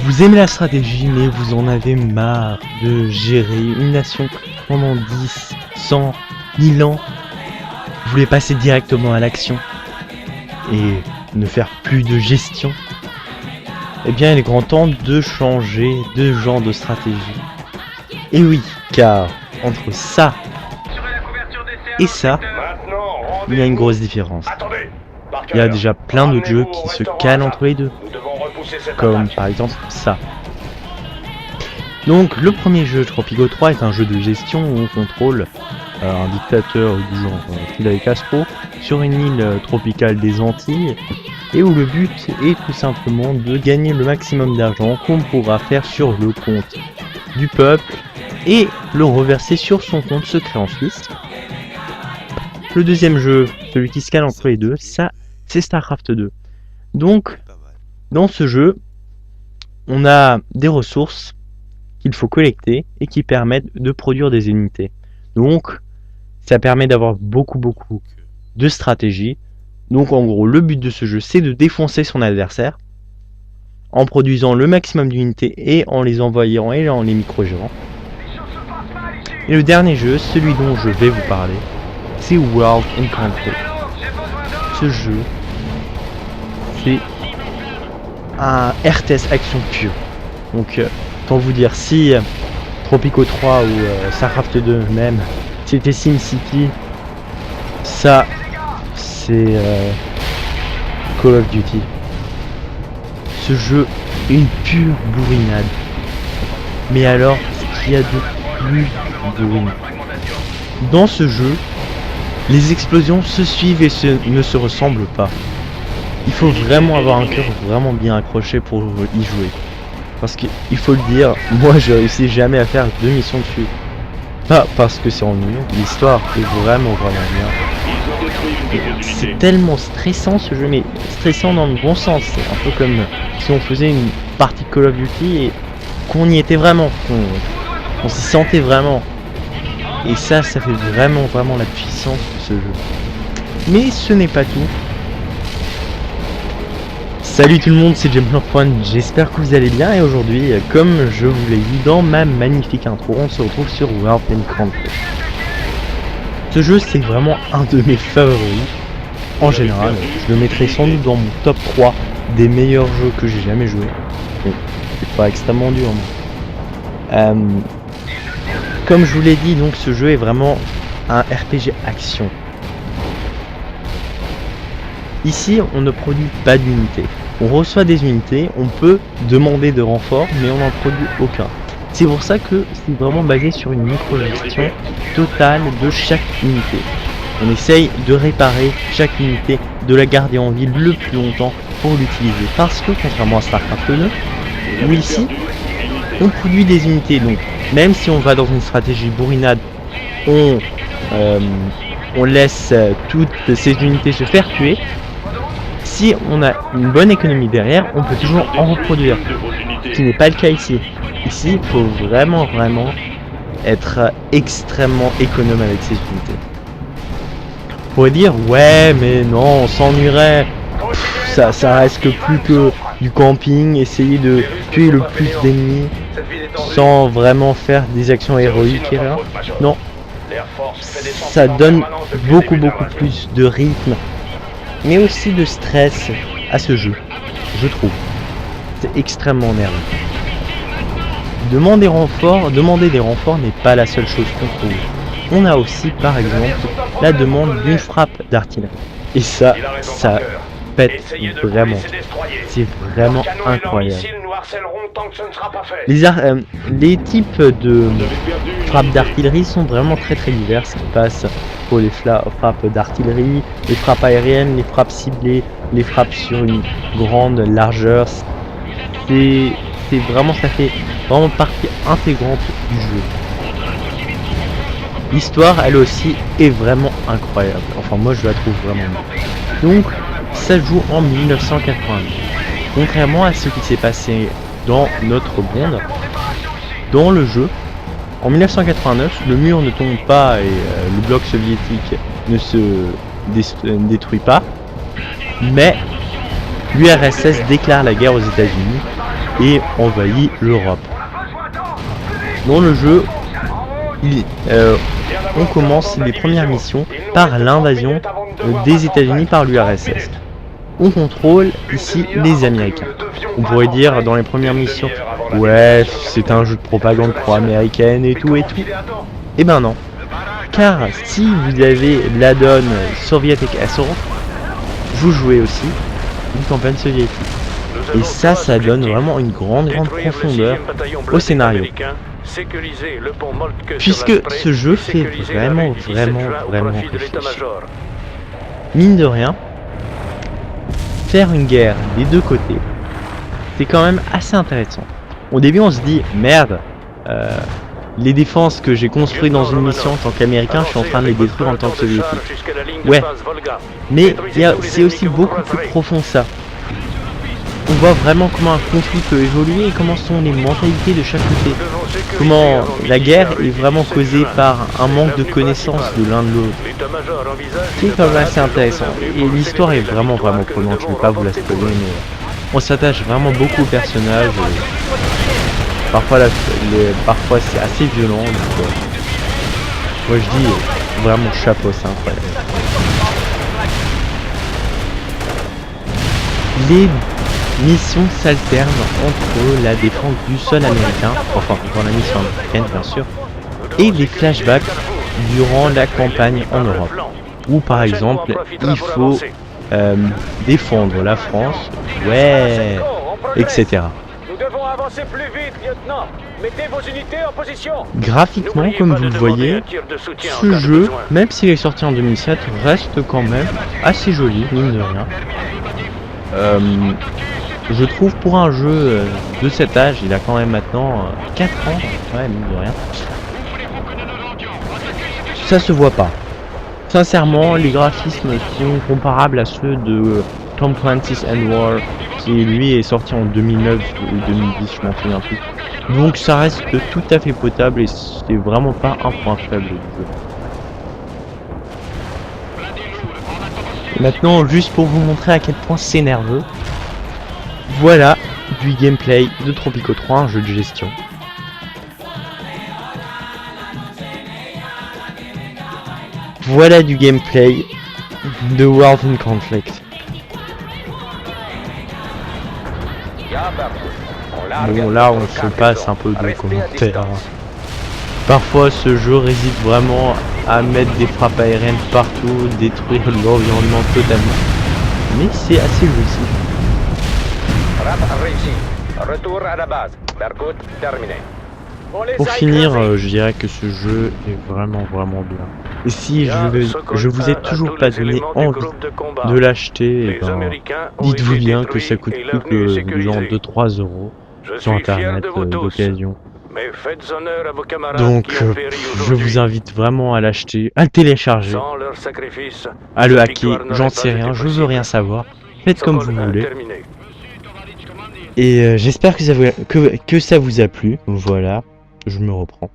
Vous aimez la stratégie, mais vous en avez marre de gérer une nation pendant 10, 100, 1000 ans. Vous voulez passer directement à l'action et ne faire plus de gestion. Eh bien, il est grand temps de changer de genre de stratégie. Et oui, car entre ça et ça, il y a une grosse différence. Il y a déjà plein d'autres jeux qui se calent entre les deux, comme par exemple ça. Donc le premier jeu, Tropico 3, est un jeu de gestion où on contrôle un dictateur du genre Fidel Castro sur une île tropicale des Antilles, et où le but est tout simplement de gagner le maximum d'argent qu'on pourra faire sur le compte du peuple et le reverser sur son compte secret en Suisse. Le deuxième jeu, celui qui se cale entre les deux, ça c'est StarCraft 2. Donc dans ce jeu, on a des ressources qu'il faut collecter et qui permettent de produire des unités. Donc ça permet d'avoir beaucoup de stratégie. Donc en gros, le but de ce jeu, c'est de défoncer son adversaire en produisant le maximum d'unités et en les envoyant et en les micro-gérant. Et le dernier jeu, celui dont je vais vous parler, c'est World & Country. Ce jeu, c'est un RTS action pure. Donc pour vous dire, si Tropico 3 ou StarCraft 2 même, c'était SimCity, ça c'est Call of Duty. Ce jeu est une pure bourrinade. Mais alors, ce qu'il y a de plus bourrin. Dans ce jeu, les explosions se suivent et ne se ressemblent pas. Il faut vraiment avoir un cœur vraiment bien accroché pour y jouer. Parce qu'il faut le dire, moi je réussis jamais à faire 2 missions dessus. Pas parce que c'est ennuyeux, l'histoire est vraiment bien. C'est tellement stressant ce jeu, mais stressant dans le bon sens. C'est un peu comme si on faisait une partie Call of Duty et qu'on y était vraiment, qu'on s'y sentait vraiment. Et ça fait vraiment la puissance de ce jeu. Mais ce n'est pas tout. Salut tout le monde, c'est James.One, j'espère que vous allez bien et aujourd'hui, comme je vous l'ai dit dans ma magnifique intro, on se retrouve sur World & Country. Ce jeu c'est vraiment un de mes favoris. En général, je le mettrai sans doute dans mon top 3 des meilleurs jeux que j'ai jamais joué. Bon, c'est pas extrêmement dur. Comme je vous l'ai dit, donc ce jeu est vraiment un RPG action. Ici, on ne produit pas d'unités. On reçoit des unités, on peut demander de renforts, mais on n'en produit aucun. C'est pour ça que c'est vraiment basé sur une micro-gestion totale de chaque unité. On essaye de réparer chaque unité, de la garder en vie le plus longtemps pour l'utiliser. Parce que, contrairement à StarCraft 2, où ici, on produit des unités. Donc, même si on va dans une stratégie bourrinade, on laisse toutes ces unités se faire tuer. Si on a une bonne économie derrière, on peut toujours en reproduire, ce qui n'est pas le cas ici. Ici, il faut vraiment être extrêmement économe avec ces unités. On pourrait dire, ouais, mais non, on s'ennuierait. Ça reste que plus que du camping, essayer de tuer le plus d'ennemis sans vraiment faire des actions héroïques et rien. Non, ça donne beaucoup plus de rythme, mais aussi de stress à ce jeu, je trouve. C'est extrêmement nerveux. Demander des renforts n'est pas la seule chose qu'on trouve. On a aussi par exemple la demande d'une frappe d'artillerie. Et ça pète vraiment. C'est vraiment incroyable. Les types de frappes d'artillerie sont vraiment très diverses, qui passent pour les frappes d'artillerie, les frappes aériennes, les frappes ciblées, les frappes sur une grande largeur. Ça fait vraiment partie intégrante du jeu. L'histoire, elle aussi, est vraiment incroyable. Enfin, moi, je la trouve vraiment bien. Donc, ça se joue en 1989. Contrairement à ce qui s'est passé dans notre monde, dans le jeu, en 1989, le mur ne tombe pas et le bloc soviétique ne se détruit pas, mais l'URSS déclare la guerre aux États-Unis et envahit l'Europe. Dans le jeu, on commence les premières missions par l'invasion des États-Unis par l'URSS. On contrôle ici les Américains. On pourrait dire dans les premières missions, ouais, c'est un jeu de propagande pro-américaine et tout. Eh ben non. Car si vous avez l'add-on Soviétique Assault, vous jouez aussi une campagne soviétique. Et ça donne vraiment une grande profondeur au scénario. Puisque ce jeu fait vraiment réfléchir. Mine de rien, faire une guerre des deux côtés, c'est quand même assez intéressant. Au début on se dit, merde, les défenses que j'ai construites dans une mission en tant qu'américain, je suis en train de les détruire en tant que soviétique. Ouais, mais c'est aussi beaucoup plus profond que ça. On voit vraiment comment un conflit peut évoluer et comment sont les mentalités de chaque côté. Comment la guerre est vraiment causée par un manque de connaissance de l'un de l'autre. C'est quand même assez intéressant. Et l'histoire est vraiment prenante, je ne vais pas vous la spoiler, mais on s'attache vraiment beaucoup aux personnages. Parfois c'est assez violent. Donc, moi je dis vraiment chapeau, c'est incroyable. Les missions s'alternent entre la défense du sol américain, enfin dans la mission américaine bien sûr, et les flashbacks durant la campagne en Europe, où par exemple il faut défendre la France, ouais, etc. Graphiquement, comme vous le voyez, ce jeu, même s'il est sorti en 2007, reste quand même assez joli, mine de rien. Je trouve pour un jeu de cet âge, il a quand même maintenant 4 ans, ouais, mine de rien. Ça se voit pas. Sincèrement, les graphismes sont comparables à ceux de Tom Clancy's End War, qui lui est sorti en 2009 ou 2010, je m'en souviens plus. Donc ça reste tout à fait potable et c'est vraiment pas un point faible du jeu. Maintenant, juste pour vous montrer à quel point c'est nerveux, voilà du gameplay de Tropico 3, un jeu de gestion. Voilà du gameplay de World in Conflict. Bon, là on se passe un peu de commentaires. Parfois ce jeu réside vraiment à mettre des frappes aériennes partout, détruire l'environnement totalement. Mais c'est assez jouissif. Pour finir, je dirais que ce jeu est vraiment bien. Et si je vous ai toujours pas donné envie de l'acheter, eh ben, dites-vous bien que ça coûte plus que genre 2-3 euros sur internet d'occasion. Donc je vous invite vraiment à l'acheter, à le télécharger, à le hacker, j'en sais rien, je veux rien savoir. Faites comme vous voulez. Et j'espère que ça vous a plu. Voilà, je me reprends.